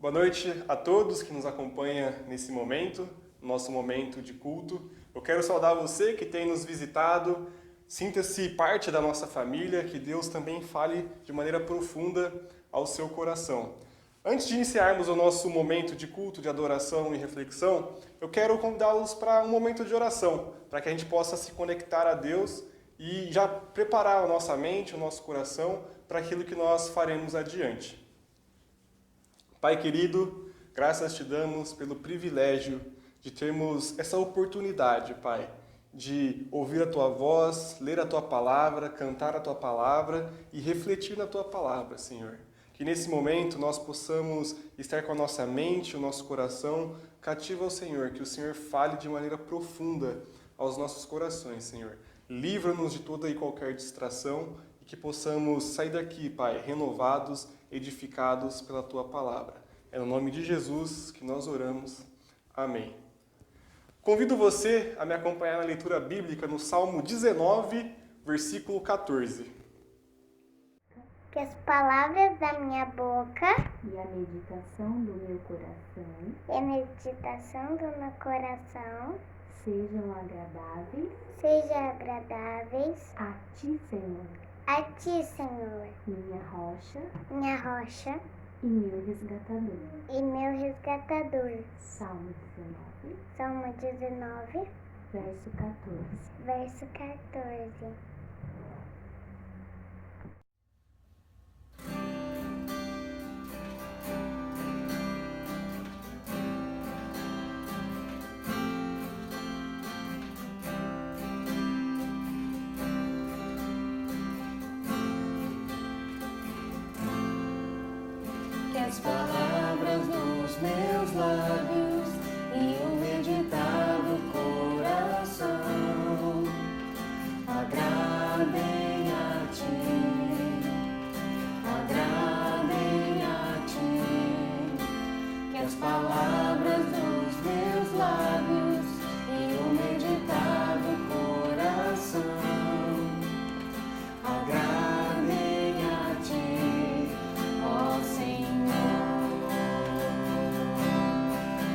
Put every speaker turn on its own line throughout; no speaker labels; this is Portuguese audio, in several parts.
Boa noite a todos que nos acompanham nesse momento, nosso momento de culto. Eu quero saudar você que tem nos visitado. Sinta-se parte da nossa família, que Deus também fale de maneira profunda ao seu coração. Antes de iniciarmos o nosso momento de culto, de adoração e reflexão, eu quero convidá-los para um momento de oração, para que a gente possa se conectar a Deus e já preparar a nossa mente, o nosso coração para aquilo que nós faremos adiante. Pai querido, graças te damos pelo privilégio de termos essa oportunidade, Pai, de ouvir a Tua voz, ler a Tua palavra, cantar a Tua palavra e refletir na Tua palavra, Senhor. Que nesse momento nós possamos estar com a nossa mente, o nosso coração cativo ao Senhor, que o Senhor fale de maneira profunda aos nossos corações, Senhor. Livra-nos de toda e qualquer distração e que possamos sair daqui, Pai, renovados, edificados pela Tua palavra. É no nome de Jesus que nós oramos. Amém. Convido você a me acompanhar na leitura bíblica no Salmo 19, versículo 14.
Que as palavras da minha boca
e a meditação do meu coração sejam agradáveis
a
ti, Senhor, minha rocha e meu resgatador. Salmo 19, verso 14.
Que as palavras dos meus lábios e o meditar do coração agradem a ti. Que as palavras dos meus lábios e o meditar do coração agradem a ti, ó Senhor.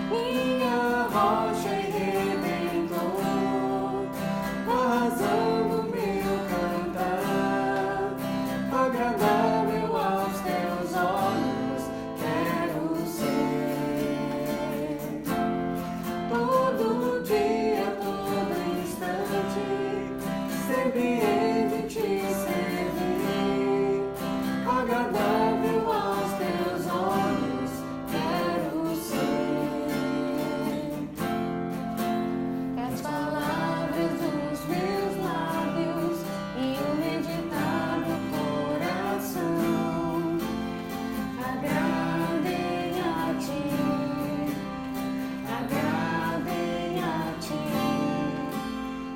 Minha rocha e redentor, a razão do meu cantar, agradável aos teus olhos quero ser. Todo dia, todo instante, sempre te servir, agradável aos teus olhos quero ser. Que as palavras dos meus lábios e o meditar do coração agradem a ti.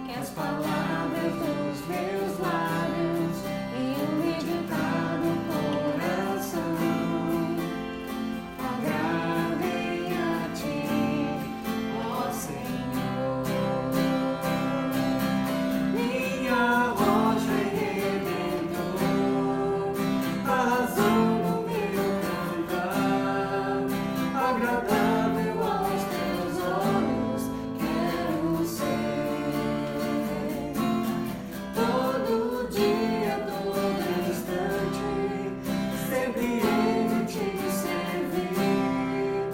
Que as palavras dos meus lábios e o meditar do coração agradem a ti, ó Senhor. Minha rocha e redentor, a razão do meu cantar, agradável aos teus olhos quero ser. Todo dia, todo instante, sempre hei de te servir,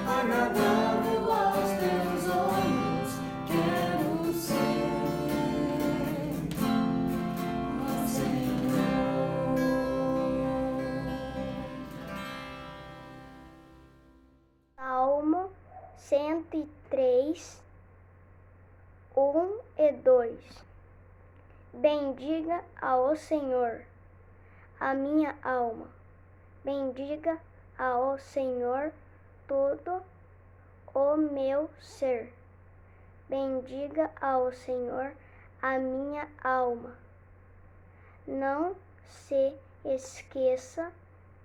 agradável aos teus olhos quero ser, ó Senhor.
Salmo 103, 1 e 2. Bendiga ao Senhor, a minha alma. Bendiga ao Senhor todo o meu ser. Bendiga ao Senhor a minha alma. Não se esqueça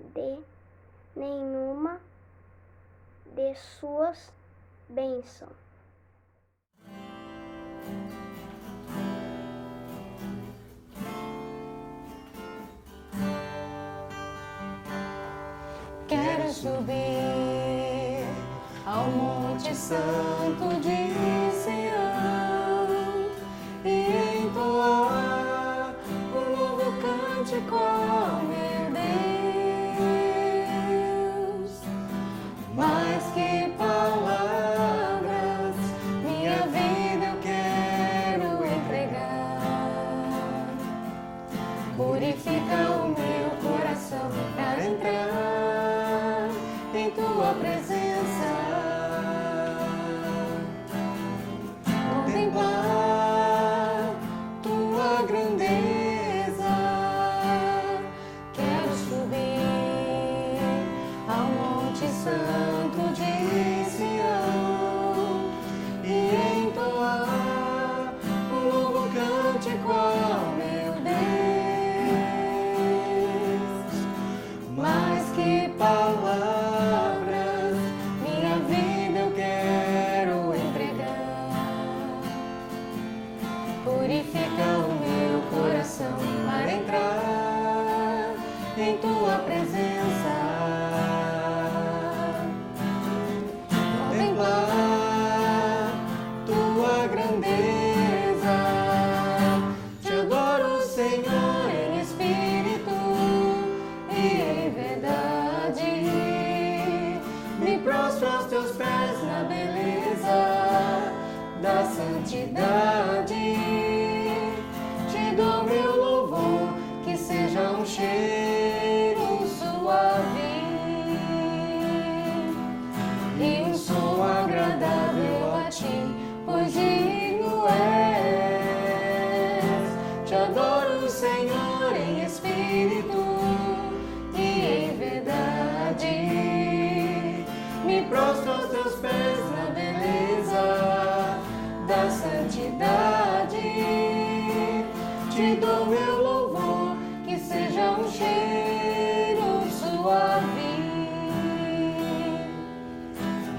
de nenhuma de suas bênçãos.
Quero subir ao Monte Santo de Sião e entoar um novo cântico ao meu Deus. Mais que palavras, minha vida eu quero entregar. Purifica o meu coração para entrar em tua presença, contemplar tua grandeza. Quero subir ao Monte Santo de Sião e entoar um novo cântico ao meu Deus. Mais que palavras, minha vida eu quero entregar. Purifica o meu coração para entrar em tua presença, contemplar tua grandeza. Te adoro, Senhor, em espírito e em verdade. Me prostro aos teus pés na beleza da santidade. Te dou meu louvor, que seja um cheiro suave e um som agradável a ti, pois digno és. Te adoro, Senhor, em espírito e em verdade. Me prostro aos teus pés na beleza da santidade. Te dou meu louvor, que seja um cheiro suave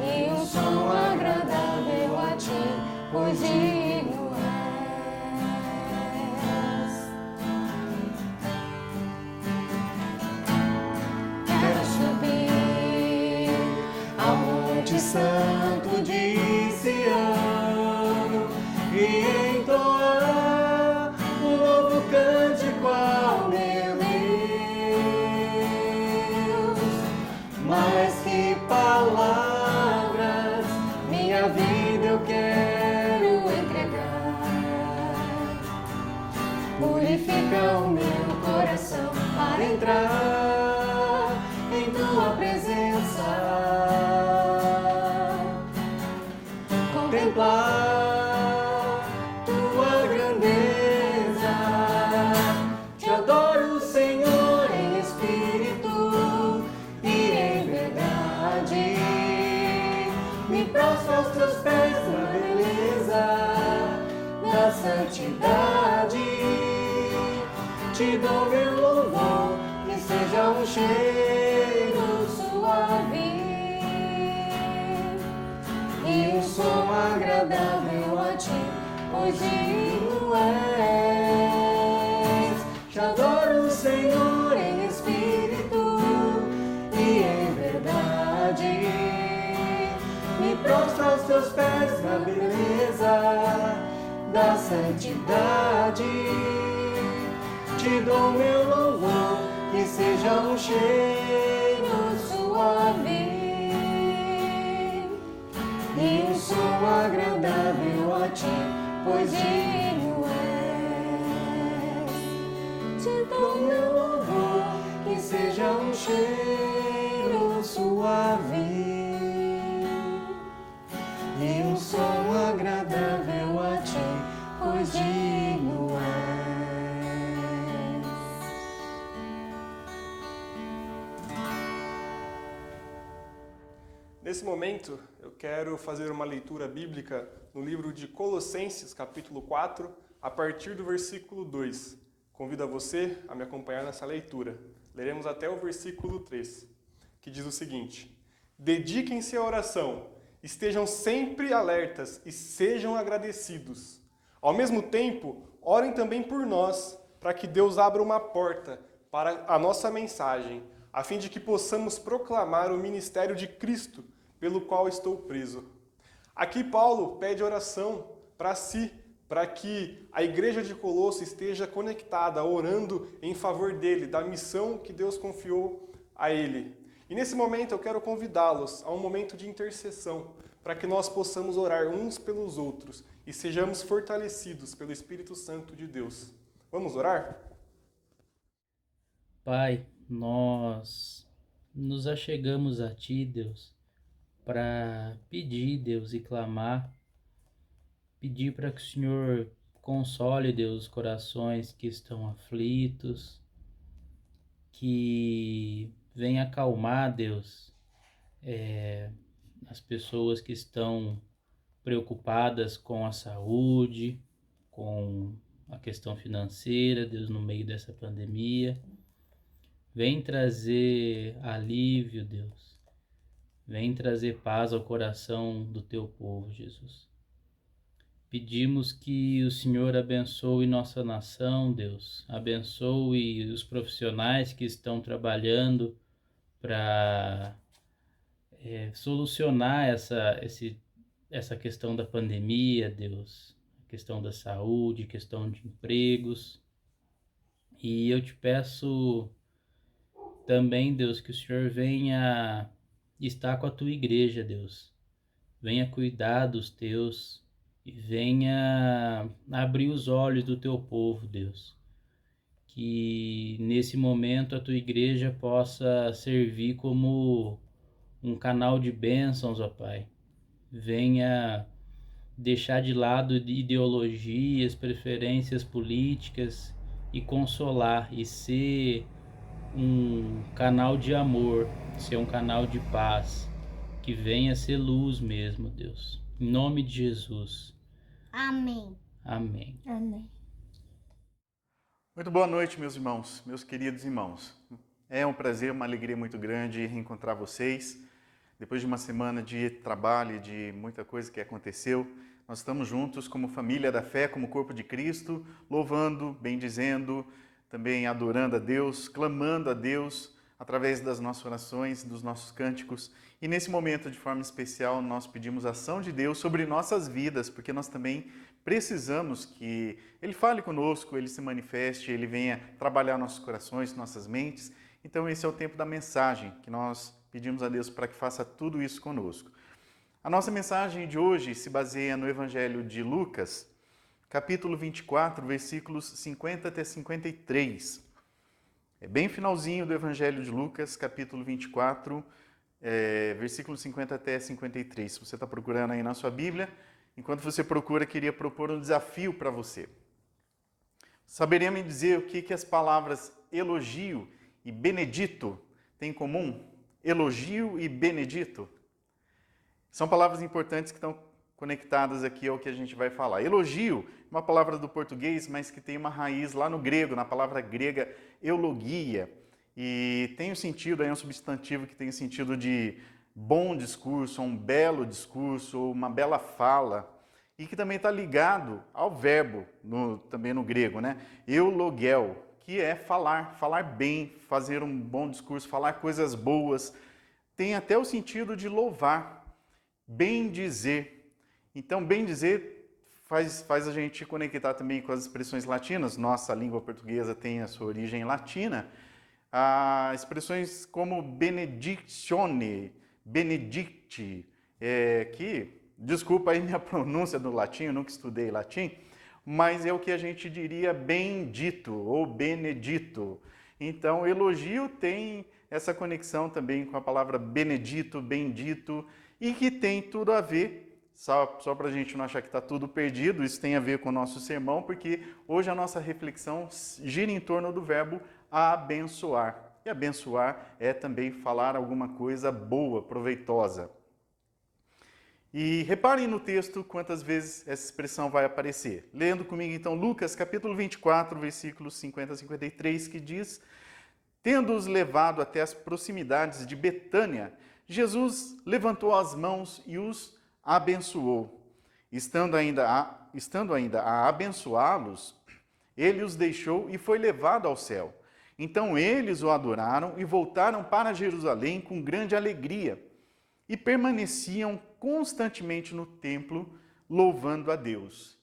e um som agradável a ti, pois digno és. Quero subir ao Monte Santo de Sião e entoar um novo cântico ao meu Deus. Mais que palavras, minha vida eu quero entregar. Purifica o meu coração para entrar em tua presença, contemplar tua grandeza. Te adoro, Senhor, em espírito e em verdade. Me prostro aos teus pés na beleza da santidade. Te dou meu louvor, que seja um cheiro suave e um som agradável a ti, pois digno és. Te adoro, Senhor, em espírito e em verdade. Me prostro aos teus pés na beleza da santidade. Te dou meu louvor, que seja um cheiro suave e um som agradável a ti, pois digno és. Te dou meu louvor, que seja um cheiro suave e um som agradável a ti, pois digno és.
Nesse momento, eu quero fazer uma leitura bíblica no livro de Colossenses, capítulo 4, a partir do versículo 2. Convido a você a me acompanhar nessa leitura. Leremos até o versículo 3, que diz o seguinte: dediquem-se à oração, estejam sempre alertas e sejam agradecidos. Ao mesmo tempo, orem também por nós, para que Deus abra uma porta para a nossa mensagem, a fim de que possamos proclamar o ministério de Cristo, pelo qual estou preso. Aqui Paulo pede oração para si, para que a igreja de Colosso esteja conectada, orando em favor dele, da missão que Deus confiou a ele. E nesse momento eu quero convidá-los a um momento de intercessão, para que nós possamos orar uns pelos outros e sejamos fortalecidos pelo Espírito Santo de Deus. Vamos orar?
Pai, nós nos achegamos a Ti, Deus, para pedir, Deus, e clamar, pedir para que o Senhor console, Deus, os corações que estão aflitos, que venha acalmar, Deus, as pessoas que estão preocupadas com a saúde, com a questão financeira, Deus, no meio dessa pandemia. Vem trazer alívio, Deus. Vem trazer paz ao coração do Teu povo, Jesus. Pedimos que o Senhor abençoe nossa nação, Deus. Abençoe os profissionais que estão trabalhando para solucionar essa questão da pandemia, Deus. A questão da saúde, questão de empregos. E eu te peço também, Deus, que o Senhor venha estar com a Tua igreja, Deus. Venha cuidar dos Teus e venha abrir os olhos do Teu povo, Deus. Que nesse momento a Tua igreja possa servir como um canal de bênçãos, ó Pai. Venha deixar de lado ideologias, preferências políticas e consolar e ser um canal de amor, ser um canal de paz, que venha ser luz mesmo, Deus. Em nome de Jesus.
Amém.
Amém.
Amém.
Muito boa noite, meus irmãos, meus queridos irmãos. É um prazer, uma alegria muito grande reencontrar vocês. Depois de uma semana de trabalho, de muita coisa que aconteceu, nós estamos juntos como família da fé, como corpo de Cristo, louvando, bendizendo, também adorando a Deus, clamando a Deus através das nossas orações, dos nossos cânticos. E nesse momento, de forma especial, nós pedimos a ação de Deus sobre nossas vidas, porque nós também precisamos que Ele fale conosco, Ele se manifeste, Ele venha trabalhar nossos corações, nossas mentes. Então esse é o tempo da mensagem, que nós pedimos a Deus para que faça tudo isso conosco. A nossa mensagem de hoje se baseia no Evangelho de Lucas, capítulo 24, versículos 50 até 53. É bem finalzinho do Evangelho de Lucas, capítulo 24, versículos 50 até 53. Se você está procurando aí na sua Bíblia, enquanto você procura, queria propor um desafio para você. Saberia me dizer o que as palavras elogio e benedito têm em comum? Elogio e benedito. São palavras importantes que estão conectadas aqui ao que a gente vai falar. Elogio é uma palavra do português, mas que tem uma raiz lá no grego, na palavra grega eulogia. E tem o sentido, é um substantivo que tem o sentido de bom discurso, um belo discurso, uma bela fala. E que também está ligado ao verbo, também no grego, né? Eulogel, que é falar bem, fazer um bom discurso, falar coisas boas. Tem até o sentido de louvar, bendizer. Então, bendizer faz a gente conectar também com as expressões latinas. Nossa língua portuguesa tem a sua origem latina. Expressões como benedictione, benedicti, que, desculpa aí minha pronúncia do latim, eu nunca estudei latim, mas é o que a gente diria bendito ou benedito. Então, elogio tem essa conexão também com a palavra benedito, bendito, e que tem tudo a ver, só para a gente não achar que está tudo perdido, isso tem a ver com o nosso sermão, porque hoje a nossa reflexão gira em torno do verbo abençoar. E abençoar é também falar alguma coisa boa, proveitosa. E reparem no texto quantas vezes essa expressão vai aparecer. Lendo comigo então Lucas capítulo 24, versículos 50 a 53, que diz: Tendo-os levado até as proximidades de Betânia, Jesus levantou as mãos e os abençoou. Estando ainda a abençoá-los, ele os deixou e foi levado ao céu. Então eles o adoraram e voltaram para Jerusalém com grande alegria. e permaneciam constantemente no templo, louvando a Deus.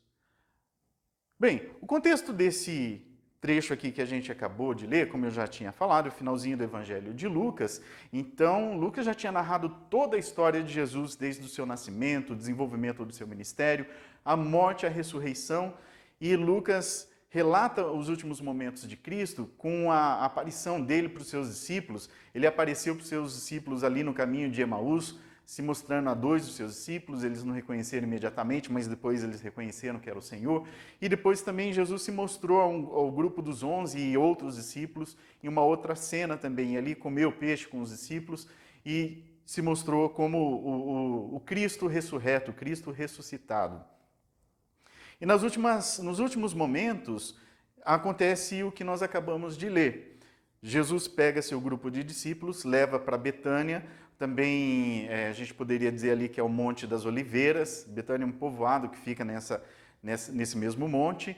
Bem, o contexto desse trecho aqui que a gente acabou de ler, como eu já tinha falado, o finalzinho do Evangelho de Lucas. Então, Lucas já tinha narrado toda a história de Jesus, desde o seu nascimento, o desenvolvimento do seu ministério, a morte, a ressurreição, e Lucas relata os últimos momentos de Cristo com a aparição dele para os seus discípulos. Ele apareceu para os seus discípulos ali no caminho de Emaús, se mostrando a 2 dos seus discípulos. Eles não reconheceram imediatamente, mas depois eles reconheceram que era o Senhor. E depois também Jesus se mostrou ao grupo dos 11 e outros discípulos, em uma outra cena também, ali comeu peixe com os discípulos e se mostrou como o Cristo ressurreto, o Cristo ressuscitado. E nos últimos momentos, acontece o que nós acabamos de ler. Jesus pega seu grupo de discípulos, leva para Betânia, também a gente poderia dizer ali que é o Monte das Oliveiras. Betânia é um povoado que fica nesse mesmo monte,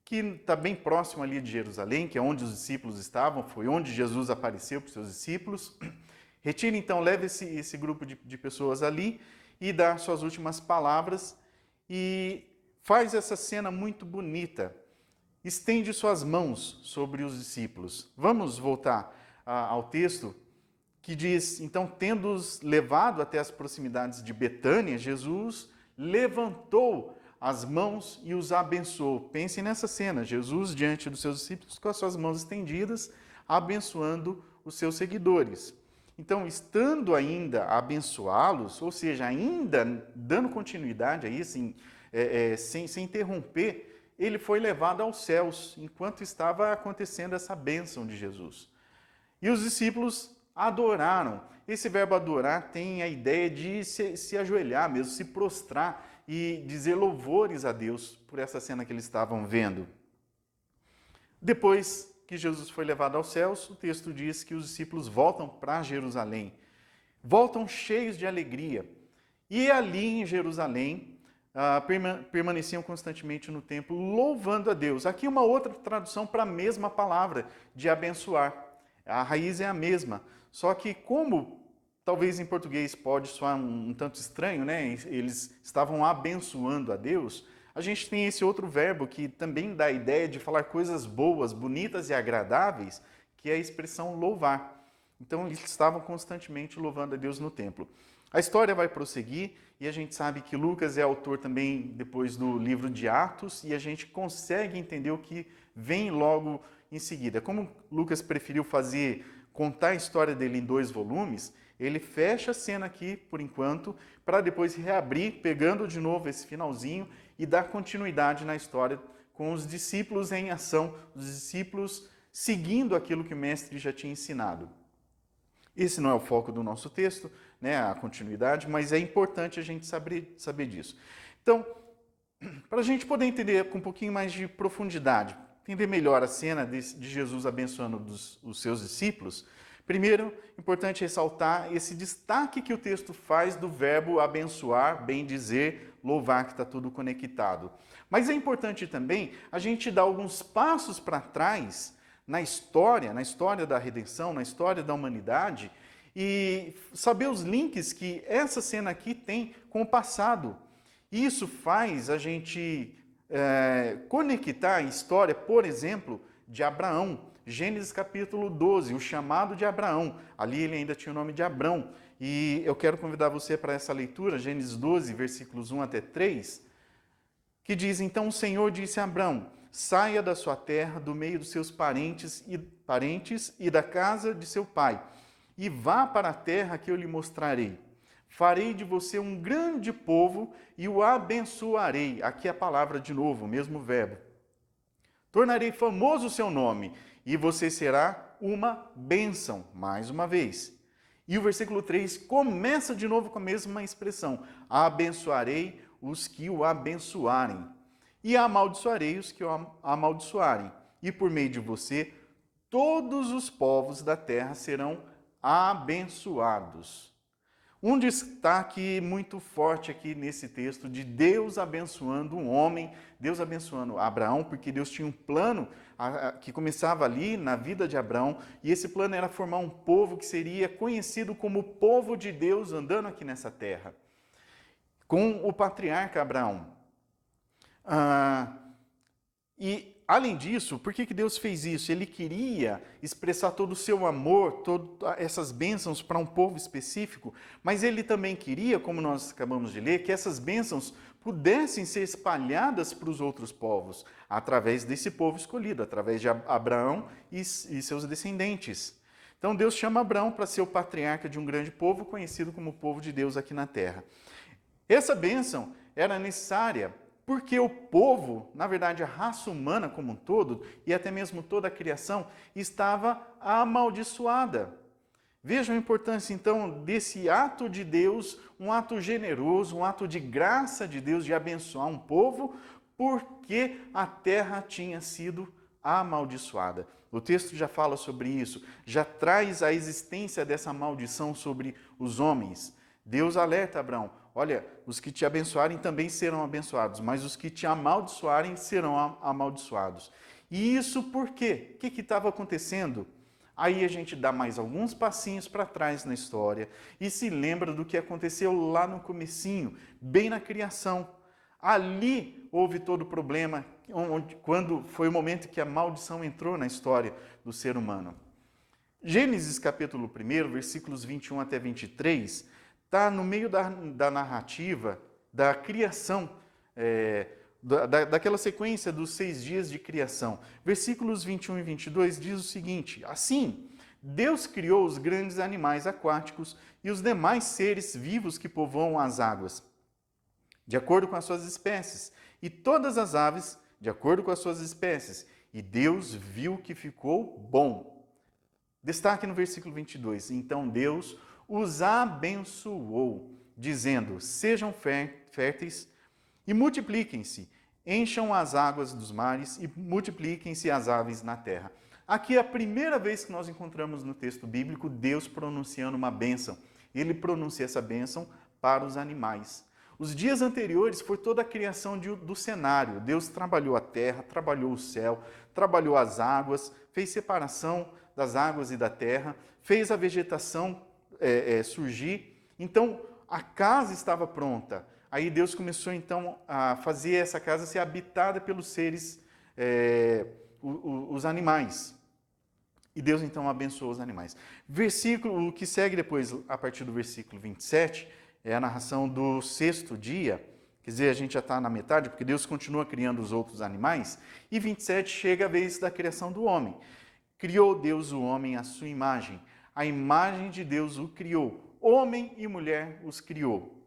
que está bem próximo ali de Jerusalém, que é onde os discípulos estavam, foi onde Jesus apareceu para os seus discípulos. Retira então, leva esse grupo de pessoas ali e dá suas últimas palavras e faz essa cena muito bonita. Estende suas mãos sobre os discípulos. Vamos voltar ao texto que diz, então, tendo-os levado até as proximidades de Betânia, Jesus levantou as mãos e os abençoou. Pensem nessa cena, Jesus diante dos seus discípulos com as suas mãos estendidas, abençoando os seus seguidores. Então, estando ainda a abençoá-los, ou seja, ainda dando continuidade a isso, sem interromper, ele foi levado aos céus, enquanto estava acontecendo essa bênção de Jesus. E os discípulos adoraram. Esse verbo adorar tem a ideia de se ajoelhar mesmo, se prostrar e dizer louvores a Deus por essa cena que eles estavam vendo. Depois que Jesus foi levado aos céus, o texto diz que os discípulos voltam para Jerusalém. Voltam cheios de alegria. E ali em Jerusalém, permaneciam constantemente no templo, louvando a Deus. Aqui uma outra tradução para a mesma palavra, de abençoar. A raiz é a mesma, só que como talvez em português pode soar um tanto estranho, né? Eles estavam abençoando a Deus, a gente tem esse outro verbo que também dá a ideia de falar coisas boas, bonitas e agradáveis, que é a expressão louvar. Então eles estavam constantemente louvando a Deus no templo. A história vai prosseguir e a gente sabe que Lucas é autor também depois do livro de Atos e a gente consegue entender o que vem logo em seguida. Como Lucas preferiu contar a história dele em 2 volumes, ele fecha a cena aqui por enquanto para depois reabrir, pegando de novo esse finalzinho e dar continuidade na história com os discípulos em ação, os discípulos seguindo aquilo que o mestre já tinha ensinado. Esse não é o foco do nosso texto, né, a continuidade, mas é importante a gente saber disso. Então, para a gente poder entender com um pouquinho mais de profundidade, entender melhor a cena de Jesus abençoando os seus discípulos, primeiro, importante ressaltar esse destaque que o texto faz do verbo abençoar, bendizer, louvar, que está tudo conectado. Mas é importante também a gente dar alguns passos para trás na história da redenção, na história da humanidade, e saber os links que essa cena aqui tem com o passado. Isso faz a gente conectar a história, por exemplo, de Abraão. Gênesis capítulo 12, o chamado de Abraão. Ali ele ainda tinha o nome de Abrão. E eu quero convidar você para essa leitura, Gênesis 12, versículos 1 até 3, que diz, então o Senhor disse a Abrão, saia da sua terra, do meio dos seus parentes e da casa de seu pai, e vá para a terra que eu lhe mostrarei. Farei de você um grande povo e o abençoarei. Aqui a palavra de novo, o mesmo verbo. Tornarei famoso o seu nome e você será uma bênção, mais uma vez. E o versículo 3 começa de novo com a mesma expressão. Abençoarei os que o abençoarem e amaldiçoarei os que o amaldiçoarem. E por meio de você, todos os povos da terra serão abençoados. Um destaque muito forte aqui nesse texto de Deus abençoando um homem, Deus abençoando Abraão, porque Deus tinha um plano que começava ali na vida de Abraão, e esse plano era formar um povo que seria conhecido como o povo de Deus andando aqui nessa terra, com o patriarca Abraão. E além disso, por que Deus fez isso? Ele queria expressar todo o seu amor, todas essas bênçãos para um povo específico, mas ele também queria, como nós acabamos de ler, que essas bênçãos pudessem ser espalhadas para os outros povos, através desse povo escolhido, através de Abraão e seus descendentes. Então Deus chama Abraão para ser o patriarca de um grande povo, conhecido como o povo de Deus aqui na terra. Essa bênção era necessária porque o povo, na verdade a raça humana como um todo, e até mesmo toda a criação, estava amaldiçoada. Vejam a importância então desse ato de Deus, um ato generoso, um ato de graça de Deus de abençoar um povo, porque a terra tinha sido amaldiçoada. O texto já fala sobre isso, já traz a existência dessa maldição sobre os homens. Deus alerta Abraão, olha, os que te abençoarem também serão abençoados, mas os que te amaldiçoarem serão amaldiçoados. E isso por quê? O que estava acontecendo? Aí a gente dá mais alguns passinhos para trás na história e se lembra do que aconteceu lá no comecinho, bem na criação. Ali houve todo o problema, quando foi o momento que a maldição entrou na história do ser humano. Gênesis capítulo 1, versículos 21 até 23, está no meio da narrativa da criação, daquela sequência dos 6 dias de criação. Versículos 21 e 22 diz o seguinte: assim, Deus criou os grandes animais aquáticos e os demais seres vivos que povoam as águas, de acordo com as suas espécies, e todas as aves, de acordo com as suas espécies. E Deus viu que ficou bom. Destaque no versículo 22. Então Deus os abençoou, dizendo: sejam férteis e multipliquem-se, encham as águas dos mares e multipliquem-se as aves na terra. Aqui é a primeira vez que nós encontramos no texto bíblico Deus pronunciando uma bênção. Ele pronuncia essa bênção para os animais. Os dias anteriores foi toda a criação do cenário. Deus trabalhou a terra, trabalhou o céu, trabalhou as águas, fez separação das águas e da terra, fez a vegetação surgir. Então, a casa estava pronta. Aí Deus começou, então, a fazer essa casa ser habitada pelos seres, os animais. E Deus, então, abençoou os animais. O que segue depois, a partir do versículo 27, é a narração do 6º dia. Quer dizer, a gente já está na metade, porque Deus continua criando os outros animais. E 27 chega a vez da criação do homem. Criou Deus o homem à sua imagem. A imagem de Deus o criou. Homem e mulher os criou.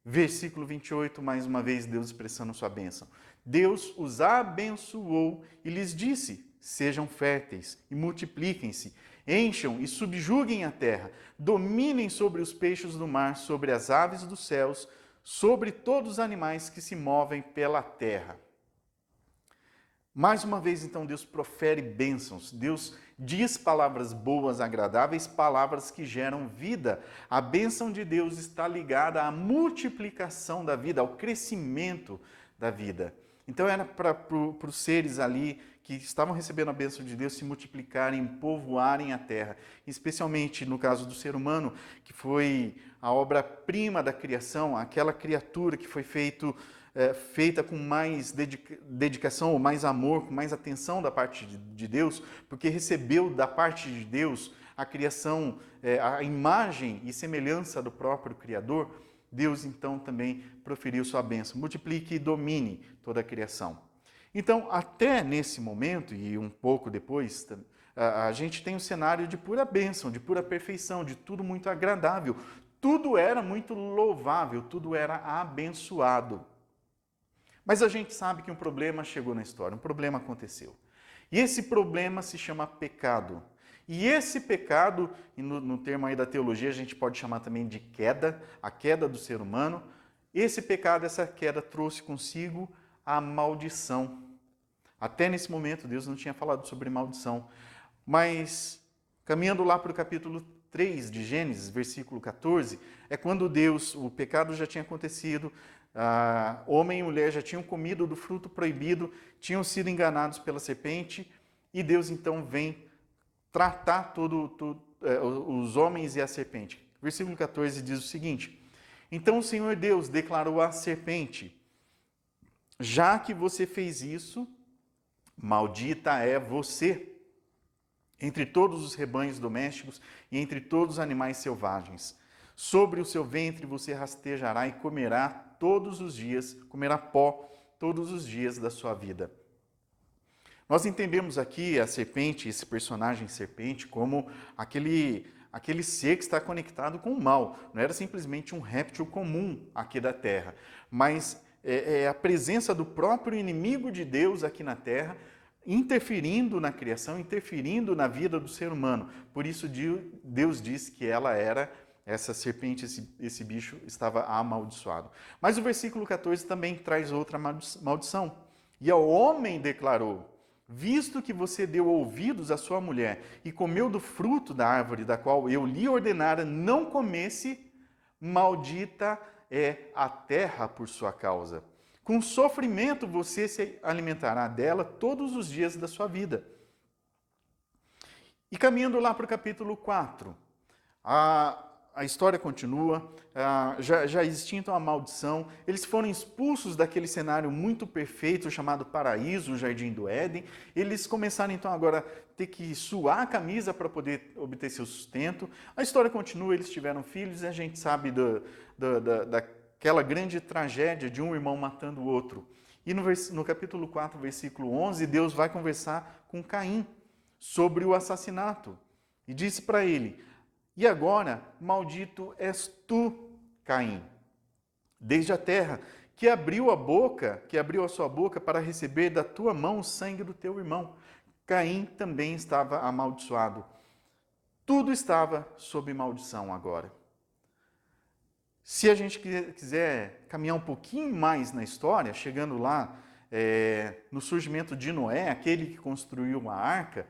Versículo 28, mais uma vez, Deus expressando sua bênção. Deus os abençoou e lhes disse: sejam férteis e multipliquem-se, encham e subjuguem a terra, dominem sobre os peixes do mar, sobre as aves dos céus, sobre todos os animais que se movem pela terra. Mais uma vez, então, Deus profere bênçãos. Deus diz palavras boas, agradáveis, palavras que geram vida. A bênção de Deus está ligada à multiplicação da vida, ao crescimento da vida. Então, era para os seres ali que estavam recebendo a bênção de Deus se multiplicarem, povoarem a terra. Especialmente no caso do ser humano, que foi a obra-prima da criação, aquela criatura que foi feita com mais dedicação, ou mais amor, com mais atenção da parte de Deus, porque recebeu da parte de Deus a criação, a imagem e semelhança do próprio Criador. Deus, então, também proferiu sua bênção. Multiplique e domine toda a criação. Então, até nesse momento, e um pouco depois, a gente tem um cenário de pura bênção, de pura perfeição, de tudo muito agradável. Tudo era muito louvável, tudo era abençoado. Mas a gente sabe que um problema chegou na história, um problema aconteceu. E esse problema se chama pecado. E esse pecado, no termo aí da teologia, a gente pode chamar também de queda, a queda do ser humano. Esse pecado, essa queda trouxe consigo a maldição. Até nesse momento, Deus não tinha falado sobre maldição. Mas, caminhando lá para o capítulo 3 de Gênesis, versículo 14, é quando o pecado já tinha acontecido, homem e mulher já tinham comido do fruto proibido, tinham sido enganados pela serpente, e Deus então vem tratar os homens e a serpente. Versículo 14 diz o seguinte: então o Senhor Deus declarou à serpente: já que você fez isso, maldita é você entre todos os rebanhos domésticos e entre todos os animais selvagens. Sobre o seu ventre você rastejará e comerá todos os dias, comerá pó todos os dias da sua vida. Nós entendemos aqui a serpente, esse personagem serpente, como aquele ser que está conectado com o mal. Não era simplesmente um réptil comum aqui da terra, mas é a presença do próprio inimigo de Deus aqui na terra, interferindo na criação, interferindo na vida do ser humano. Por isso Deus diz que essa serpente, esse bicho estava amaldiçoado. Mas o versículo 14 também traz outra maldição. E ao homem declarou: visto que você deu ouvidos à sua mulher e comeu do fruto da árvore da qual eu lhe ordenara não comesse, maldita é a terra por sua causa. Com sofrimento você se alimentará dela todos os dias da sua vida. E caminhando lá para o capítulo 4, a história continua, já existia então a maldição, eles foram expulsos daquele cenário muito perfeito chamado paraíso, o Jardim do Éden, eles começaram então agora a ter que suar a camisa para poder obter seu sustento. A história continua, eles tiveram filhos e a gente sabe daquela grande tragédia de um irmão matando o outro. E no capítulo 4, versículo 11, Deus vai conversar com Caim sobre o assassinato e disse para ele: e agora, maldito és tu, Caim, desde a terra, que abriu a sua boca para receber da tua mão o sangue do teu irmão. Caim também estava amaldiçoado. Tudo estava sob maldição agora. Se a gente quiser caminhar um pouquinho mais na história, chegando lá no surgimento de Noé, aquele que construiu uma arca,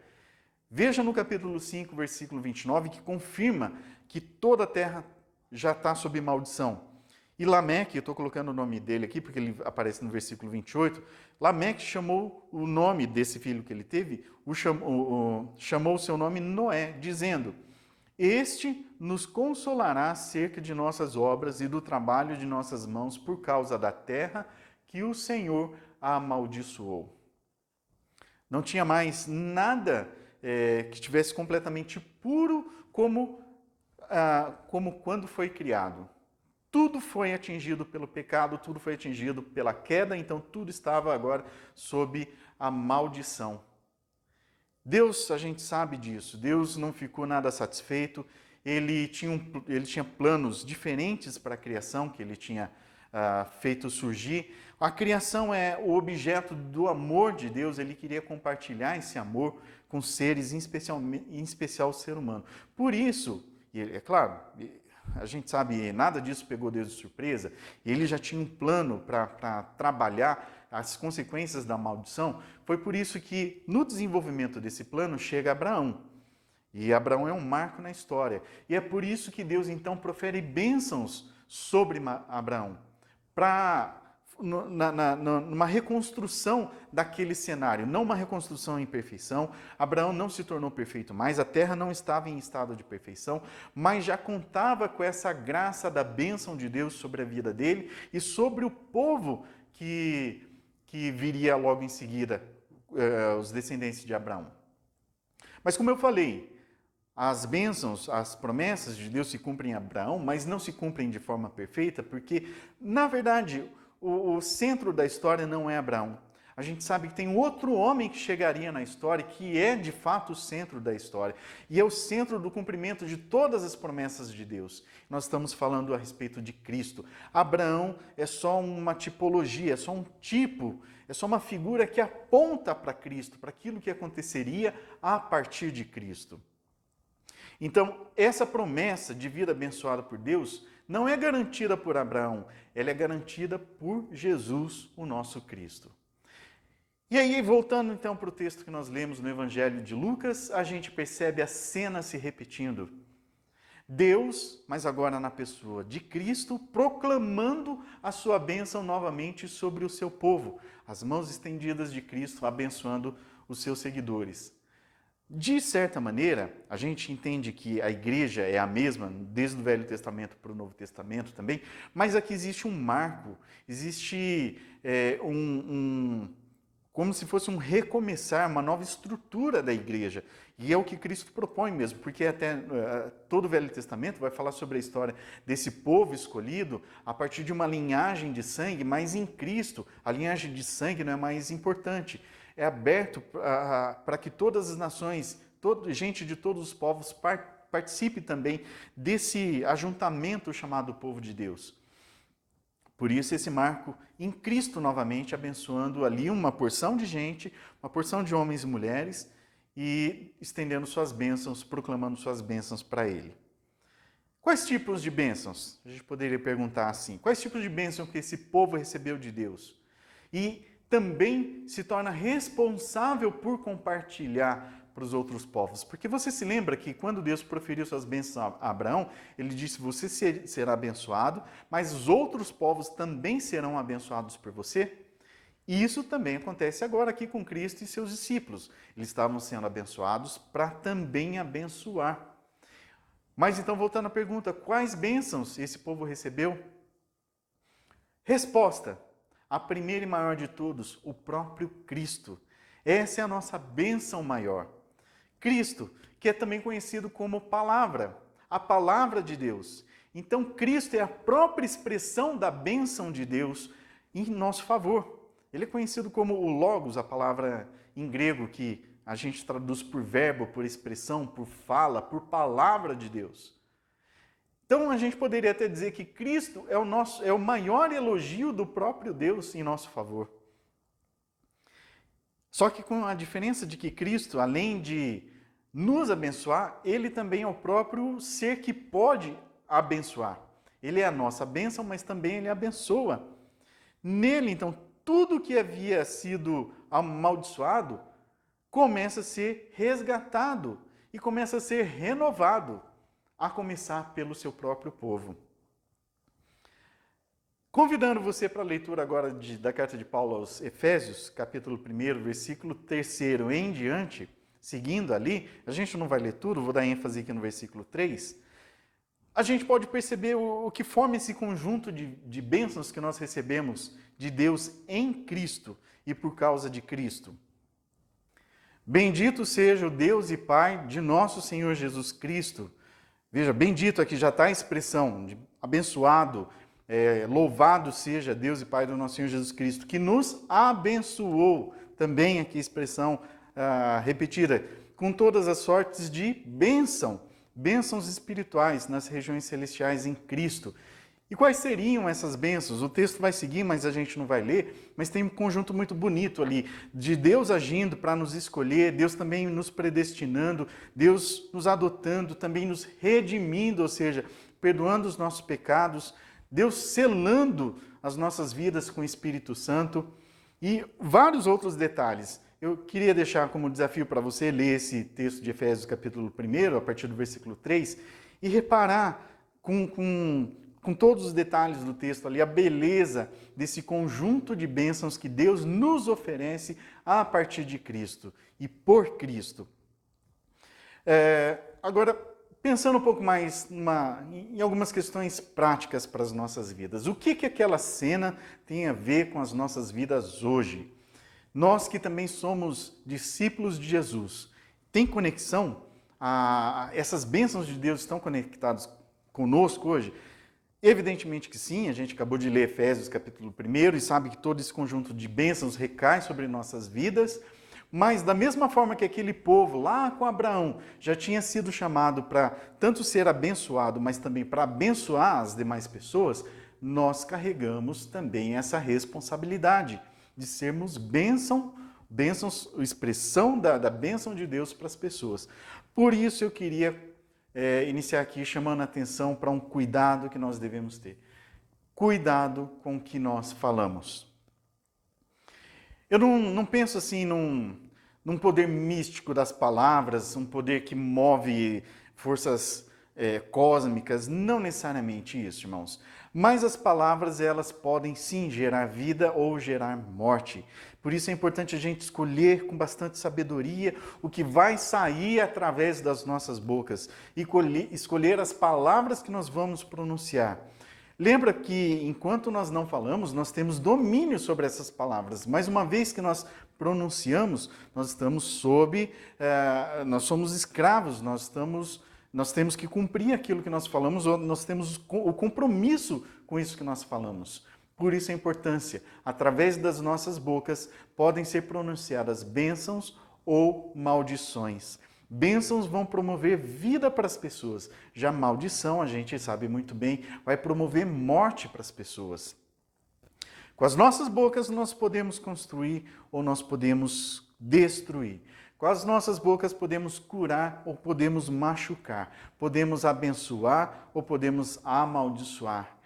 veja no capítulo 5, versículo 29, que confirma que toda a terra já está sob maldição. E Lameque, eu estou colocando o nome dele aqui, porque ele aparece no versículo 28, Lameque chamou o nome desse filho que ele teve, chamou o seu nome Noé, dizendo: este nos consolará acerca de nossas obras e do trabalho de nossas mãos por causa da terra que o Senhor amaldiçoou. Não tinha mais nada que estivesse completamente puro como quando foi criado. Tudo foi atingido pelo pecado, tudo foi atingido pela queda, então tudo estava agora sob a maldição. Deus, a gente sabe disso, Deus não ficou nada satisfeito, ele tinha planos diferentes para a criação que ele tinha feito surgir. A criação é o objeto do amor de Deus, ele queria compartilhar esse amor com seres, em especial o ser humano. Por isso, e é claro, a gente sabe, nada disso pegou Deus de surpresa, ele já tinha um plano para trabalhar as consequências da maldição. Foi por isso que no desenvolvimento desse plano chega Abraão. E Abraão é um marco na história. E é por isso que Deus então profere bênçãos sobre Abraão, numa reconstrução daquele cenário, não uma reconstrução em perfeição. Abraão não se tornou perfeito mais, a terra não estava em estado de perfeição, mas já contava com essa graça da bênção de Deus sobre a vida dele e sobre o povo que viria logo em seguida, os descendentes de Abraão. Mas como eu falei, as bênçãos, as promessas de Deus se cumprem em Abraão, mas não se cumprem de forma perfeita, porque, na verdade, o centro da história não é Abraão. A gente sabe que tem outro homem que chegaria na história, que é de fato o centro da história, e é o centro do cumprimento de todas as promessas de Deus. Nós estamos falando a respeito de Cristo. Abraão é só uma tipologia, é só um tipo, é só uma figura que aponta para Cristo, para aquilo que aconteceria a partir de Cristo. Então, essa promessa de vida abençoada por Deus não é garantida por Abraão, ela é garantida por Jesus, o nosso Cristo. E aí, voltando então para o texto que nós lemos no Evangelho de Lucas, a gente percebe a cena se repetindo. Deus, mas agora na pessoa de Cristo, proclamando a sua bênção novamente sobre o seu povo. As mãos estendidas de Cristo abençoando os seus seguidores. De certa maneira, a gente entende que a igreja é a mesma, desde o Velho Testamento para o Novo Testamento também, mas aqui existe um marco, existe como se fosse um recomeçar, uma nova estrutura da igreja. E é o que Cristo propõe mesmo, porque até todo o Velho Testamento vai falar sobre a história desse povo escolhido a partir de uma linhagem de sangue, mas em Cristo a linhagem de sangue não é mais importante. É aberto para que todas as nações, gente de todos os povos participe também desse ajuntamento chamado povo de Deus. Por isso esse marco em Cristo novamente, abençoando ali uma porção de gente, uma porção de homens e mulheres, e estendendo suas bênçãos, proclamando suas bênçãos para Ele. Quais tipos de bênçãos? A gente poderia perguntar assim, quais tipos de bênçãos que esse povo recebeu de Deus? E também se torna responsável por compartilhar para os outros povos. Porque você se lembra que quando Deus proferiu suas bênçãos a Abraão, ele disse, você será abençoado, mas os outros povos também serão abençoados por você? E isso também acontece agora aqui com Cristo e seus discípulos. Eles estavam sendo abençoados para também abençoar. Mas então, voltando à pergunta, quais bênçãos esse povo recebeu? Resposta, a primeira e maior de todos, o próprio Cristo. Essa é a nossa bênção maior. Cristo, que é também conhecido como palavra, a palavra de Deus. Então, Cristo é a própria expressão da bênção de Deus em nosso favor. Ele é conhecido como o Logos, a palavra em grego que a gente traduz por verbo, por expressão, por fala, por palavra de Deus. Então, a gente poderia até dizer que Cristo é o maior elogio do próprio Deus em nosso favor. Só que com a diferença de que Cristo, além de nos abençoar, Ele também é o próprio ser que pode abençoar. Ele é a nossa bênção, mas também Ele abençoa. Nele, então, tudo que havia sido amaldiçoado começa a ser resgatado e começa a ser renovado, a começar pelo seu próprio povo. Convidando você para a leitura agora da carta de Paulo aos Efésios, capítulo 1, versículo 3 em diante, seguindo ali, a gente não vai ler tudo, vou dar ênfase aqui no versículo 3, a gente pode perceber o que forma esse conjunto de bênçãos que nós recebemos de Deus em Cristo e por causa de Cristo. Bendito seja o Deus e Pai de nosso Senhor Jesus Cristo. Veja, bendito aqui já está a expressão de abençoado, louvado seja Deus e Pai do nosso Senhor Jesus Cristo, que nos abençoou, também aqui a expressão repetida, com todas as sortes de bênçãos espirituais nas regiões celestiais em Cristo. E quais seriam essas bênçãos? O texto vai seguir, mas a gente não vai ler, mas tem um conjunto muito bonito ali, de Deus agindo para nos escolher, Deus também nos predestinando, Deus nos adotando, também nos redimindo, ou seja, perdoando os nossos pecados, Deus selando as nossas vidas com o Espírito Santo e vários outros detalhes. Eu queria deixar como desafio para você ler esse texto de Efésios capítulo 1, a partir do versículo 3, e reparar com todos os detalhes do texto ali, a beleza desse conjunto de bênçãos que Deus nos oferece a partir de Cristo e por Cristo. Agora, pensando um pouco mais em algumas questões práticas para as nossas vidas. O que aquela cena tem a ver com as nossas vidas hoje? Nós que também somos discípulos de Jesus, tem conexão? Essas bênçãos de Deus estão conectadas conosco hoje? Evidentemente que sim, a gente acabou de ler Efésios capítulo 1 e sabe que todo esse conjunto de bênçãos recai sobre nossas vidas, mas da mesma forma que aquele povo lá com Abraão já tinha sido chamado para tanto ser abençoado, mas também para abençoar as demais pessoas, nós carregamos também essa responsabilidade de sermos bênçãos, expressão da bênção de Deus para as pessoas. Por isso eu queria iniciar aqui chamando a atenção para um cuidado que nós devemos ter. Cuidado com o que nós falamos. Eu não penso assim num poder místico das palavras, um poder que move forças cósmicas, não necessariamente isso, irmãos. Mas as palavras, elas podem sim gerar vida ou gerar morte. Por isso é importante a gente escolher com bastante sabedoria o que vai sair através das nossas bocas e escolher as palavras que nós vamos pronunciar. Lembra que enquanto nós não falamos, nós temos domínio sobre essas palavras, mas uma vez que nós pronunciamos, nós estamos nós somos escravos, nós temos que cumprir aquilo que nós falamos, ou nós temos o compromisso com isso que nós falamos. Por isso a importância, através das nossas bocas, podem ser pronunciadas bênçãos ou maldições. Bênçãos vão promover vida para as pessoas. Já maldição, a gente sabe muito bem, vai promover morte para as pessoas. Com as nossas bocas nós podemos construir ou nós podemos destruir. Com as nossas bocas podemos curar ou podemos machucar. Podemos abençoar ou podemos amaldiçoar.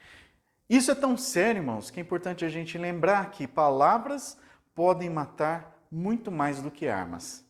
Isso é tão sério, irmãos, que é importante a gente lembrar que palavras podem matar muito mais do que armas.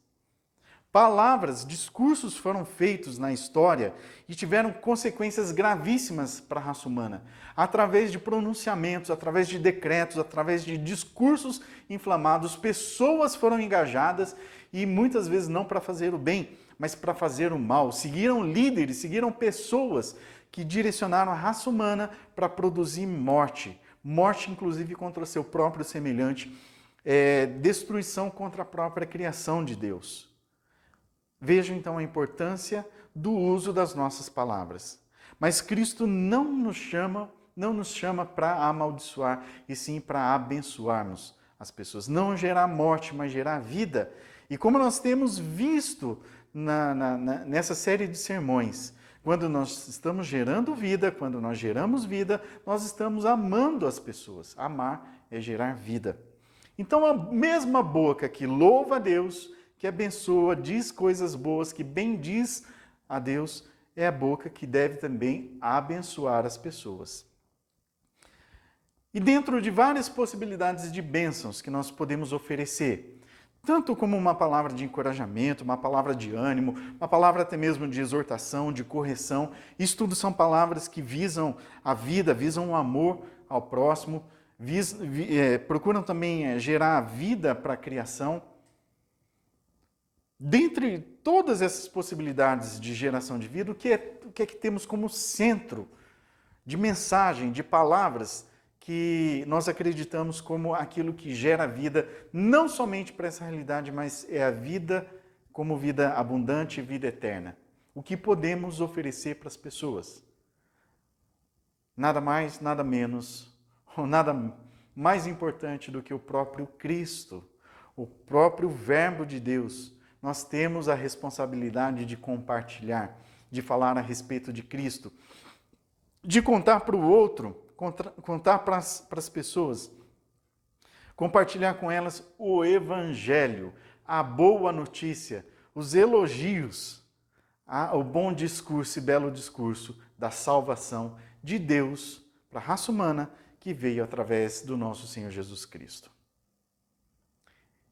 Palavras, discursos foram feitos na história e tiveram consequências gravíssimas para a raça humana. Através de pronunciamentos, através de decretos, através de discursos inflamados, pessoas foram engajadas e muitas vezes não para fazer o bem, mas para fazer o mal. Seguiram líderes, seguiram pessoas que direcionaram a raça humana para produzir morte. Morte, inclusive, contra o seu próprio semelhante. Destruição contra a própria criação de Deus. Vejam então a importância do uso das nossas palavras. Mas Cristo não nos chama para amaldiçoar, e sim para abençoarmos as pessoas. Não gerar morte, mas gerar vida. E como nós temos visto nessa série de sermões, quando nós estamos gerando vida, quando nós geramos vida, nós estamos amando as pessoas. Amar é gerar vida. Então a mesma boca que louva a Deus, que abençoa, diz coisas boas, que bendiz a Deus, é a boca que deve também abençoar as pessoas. E dentro de várias possibilidades de bênçãos que nós podemos oferecer, tanto como uma palavra de encorajamento, uma palavra de ânimo, uma palavra até mesmo de exortação, de correção, isso tudo são palavras que visam a vida, visam o amor ao próximo, procuram também gerar vida para a criação. Dentre todas essas possibilidades de geração de vida, o que é que temos como centro de mensagem, de palavras que nós acreditamos como aquilo que gera vida, não somente para essa realidade, mas é a vida como vida abundante e vida eterna. O que podemos oferecer para as pessoas? Nada mais, nada menos, ou nada mais importante do que o próprio Cristo, o próprio Verbo de Deus. Nós temos a responsabilidade de compartilhar, de falar a respeito de Cristo, de contar para o outro, contar para as pessoas, compartilhar com elas o Evangelho, a boa notícia, os elogios, o bom discurso e belo discurso da salvação de Deus para a raça humana que veio através do nosso Senhor Jesus Cristo.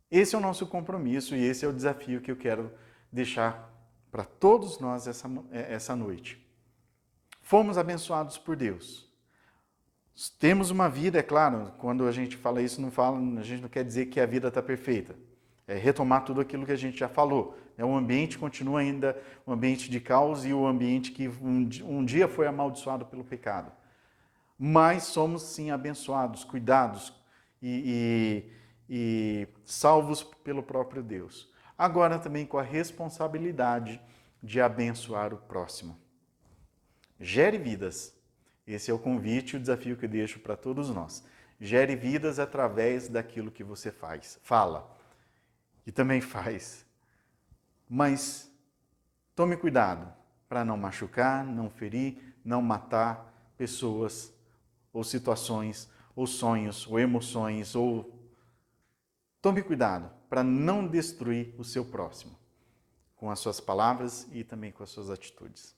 Esse é o nosso compromisso e esse é o desafio que eu quero deixar para todos nós essa noite. Fomos abençoados por Deus. Temos uma vida, é claro, quando a gente fala isso, a gente não quer dizer que a vida está perfeita. É retomar tudo aquilo que a gente já falou. O ambiente continua ainda um ambiente de caos e o ambiente que um dia foi amaldiçoado pelo pecado. Mas somos sim abençoados, cuidados e salvos pelo próprio Deus. Agora também com a responsabilidade de abençoar o próximo. Gere vidas. Esse é o convite e o desafio que eu deixo para todos nós. Gere vidas através daquilo que você fala e também faz. Mas tome cuidado para não machucar, não ferir, não matar pessoas ou situações, ou sonhos, ou emoções, Tome cuidado para não destruir o seu próximo com as suas palavras e também com as suas atitudes.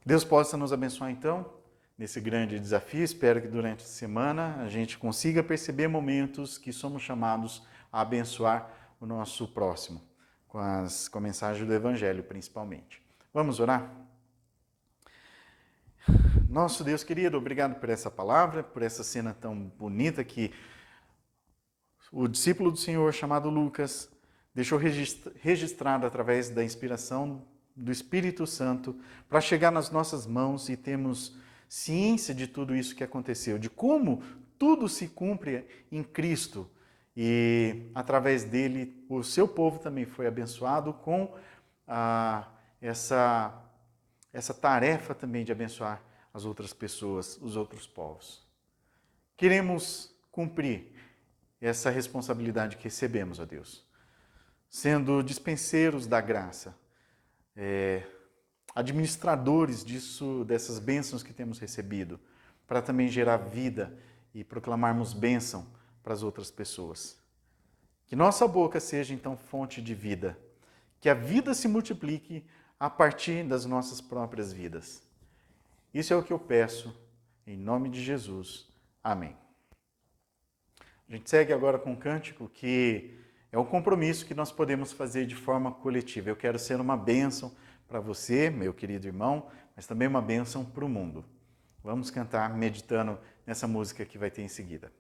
Que Deus possa nos abençoar então nesse grande desafio. Espero que durante a semana a gente consiga perceber momentos que somos chamados a abençoar o nosso próximo, com a mensagem do Evangelho principalmente. Vamos orar? Nosso Deus querido, obrigado por essa palavra, por essa cena tão bonita que o discípulo do Senhor, chamado Lucas, deixou registrado através da inspiração do Espírito Santo para chegar nas nossas mãos e termos ciência de tudo isso que aconteceu, de como tudo se cumpre em Cristo e através dele o seu povo também foi abençoado com essa tarefa também de abençoar as outras pessoas, os outros povos. Queremos cumprir essa responsabilidade que recebemos, ó Deus, sendo dispenseiros da graça, administradores dessas bênçãos que temos recebido, para também gerar vida e proclamarmos bênção para as outras pessoas. Que nossa boca seja então fonte de vida, que a vida se multiplique a partir das nossas próprias vidas. Isso é o que eu peço, em nome de Jesus. Amém. A gente segue agora com um cântico que é um compromisso que nós podemos fazer de forma coletiva. Eu quero ser uma bênção para você, meu querido irmão, mas também uma bênção para o mundo. Vamos cantar meditando nessa música que vai ter em seguida.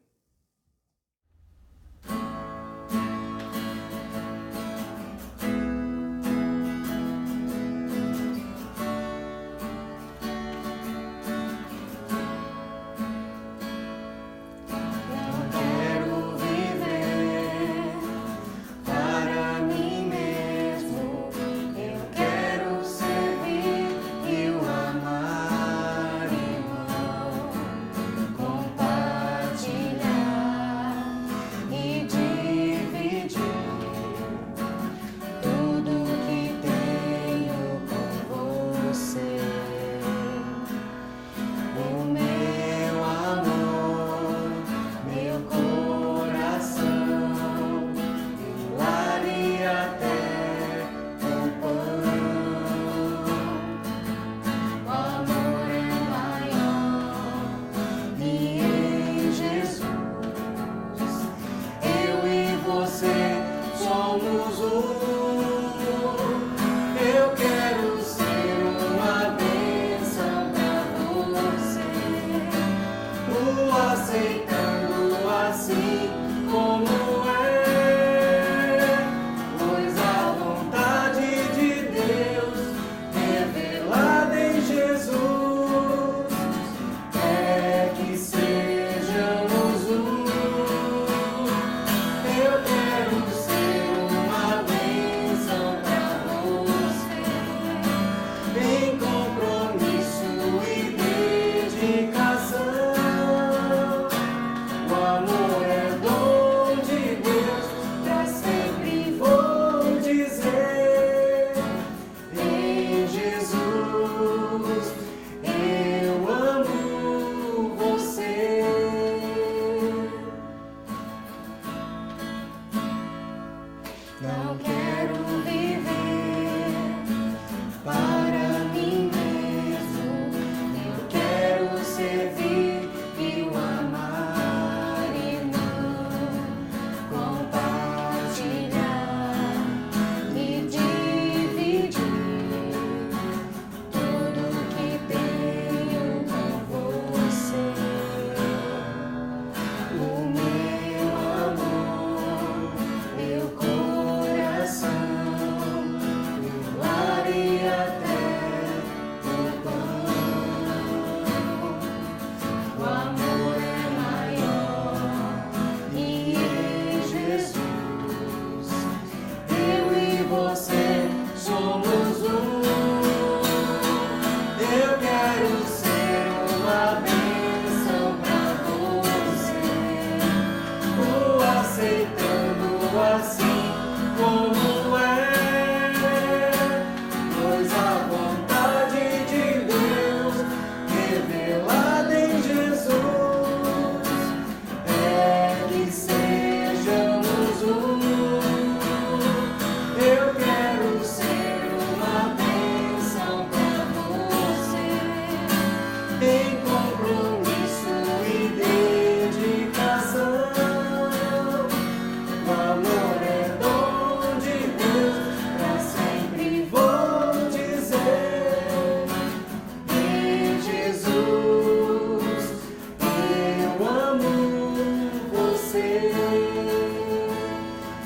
Meu coração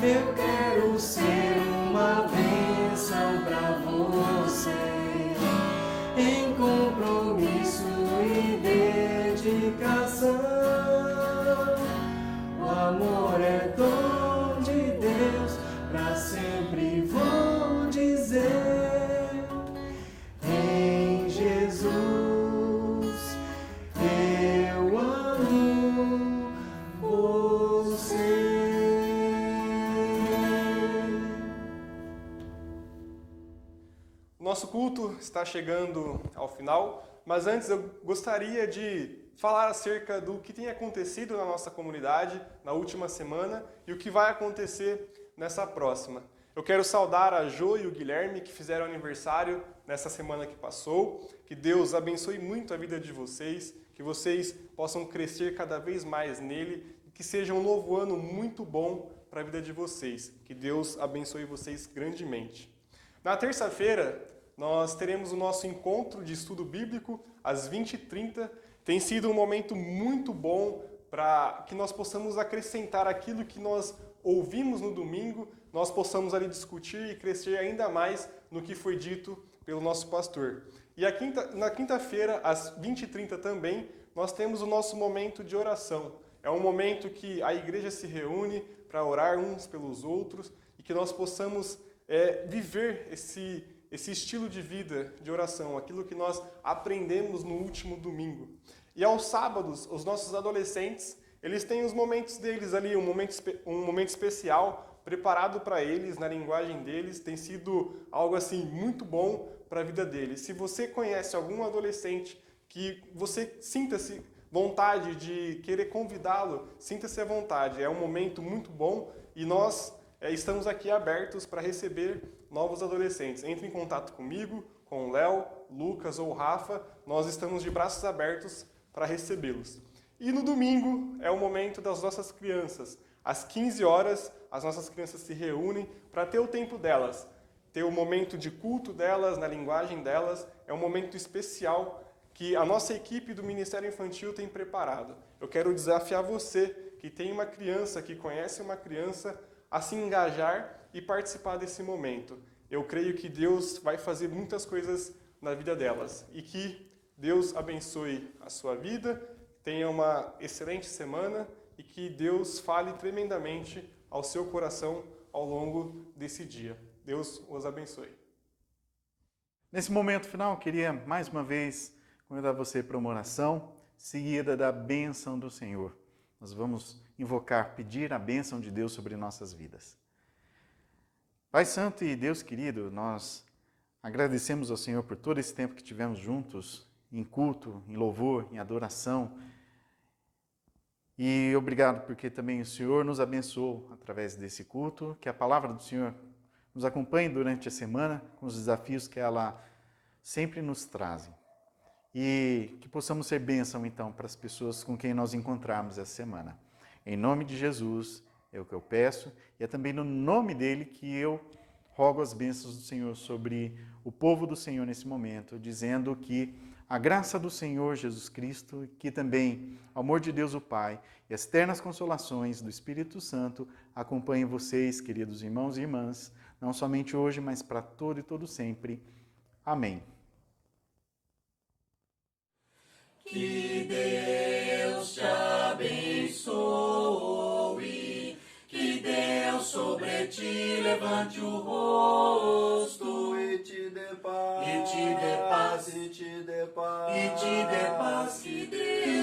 Eu quero ser uma bênção pra você, em compromisso e dedicação. O amor é dom de Deus, pra sempre vou dizer. Em Jesus eu amo você.
Nosso culto está chegando ao final, mas antes eu gostaria de falar acerca do que tem acontecido na nossa comunidade na última semana e o que vai acontecer nessa próxima. Eu quero saudar a Jo e o Guilherme, que fizeram aniversário nessa semana que passou. Que Deus abençoe muito a vida de vocês, que vocês possam crescer cada vez mais nele e que seja um novo ano muito bom para a vida de vocês. Que Deus abençoe vocês grandemente. Na terça-feira, nós teremos o nosso encontro de estudo bíblico às 20h30. Tem sido um momento muito bom para que nós possamos acrescentar aquilo que nós ouvimos no domingo, nós possamos ali discutir e crescer ainda mais no que foi dito pelo nosso pastor. E na quinta-feira, às 20h30 também, nós temos o nosso momento de oração. É um momento que a igreja se reúne para orar uns pelos outros e que nós possamos viver esse estilo de vida de oração, aquilo que nós aprendemos no último domingo. E aos sábados, os nossos adolescentes, eles têm os momentos deles ali, um momento especial preparado para eles, na linguagem deles, tem sido algo assim muito bom para a vida deles. Se você conhece algum adolescente que você sinta-se vontade de querer convidá-lo, sinta-se à vontade, é um momento muito bom e nós estamos aqui abertos para receber novos adolescentes. Entre em contato comigo, com o Léo, Lucas ou Rafa, nós estamos de braços abertos para recebê-los. E no domingo é o momento das nossas crianças. Às 15 horas, as nossas crianças se reúnem para ter o tempo delas, ter o momento de culto delas, na linguagem delas. É um momento especial que a nossa equipe do Ministério Infantil tem preparado. Eu quero desafiar você que tem uma criança, que conhece uma criança, a se engajar e participar desse momento. Eu creio que Deus vai fazer muitas coisas na vida delas e que Deus abençoe a sua vida, tenha uma excelente semana e que Deus fale tremendamente ao seu coração ao longo desse dia. Deus os abençoe.
Nesse momento final, eu queria mais uma vez convidar você para uma oração seguida da bênção do Senhor. Nós vamos invocar, pedir a bênção de Deus sobre nossas vidas. Pai Santo e Deus querido, nós agradecemos ao Senhor por todo esse tempo que tivemos juntos, em culto, em louvor, em adoração. E obrigado porque também o Senhor nos abençoou através desse culto, que a palavra do Senhor nos acompanhe durante a semana com os desafios que ela sempre nos traz. E que possamos ser bênção então para as pessoas com quem nós encontrarmos essa semana. Em nome de Jesus é o que eu peço e é também no nome dele que eu rogo as bênçãos do Senhor sobre o povo do Senhor nesse momento, dizendo que a graça do Senhor Jesus Cristo, que também o amor de Deus o Pai e as ternas consolações do Espírito Santo acompanhem vocês, queridos irmãos e irmãs, não somente hoje, mas para todo e todo sempre. Amém.
Que Deus te abençoe, que Deus sobre ti levante o rosto e te dê paz, e te dê paz, e te dê paz, e te dê paz. Que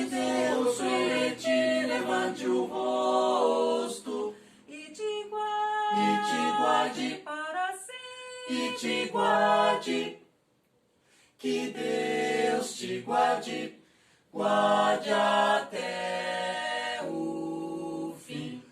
Deus sobre ti levante o rosto e te guarde para sempre, e te guarde. Que Deus te guarde, guarde até o fim.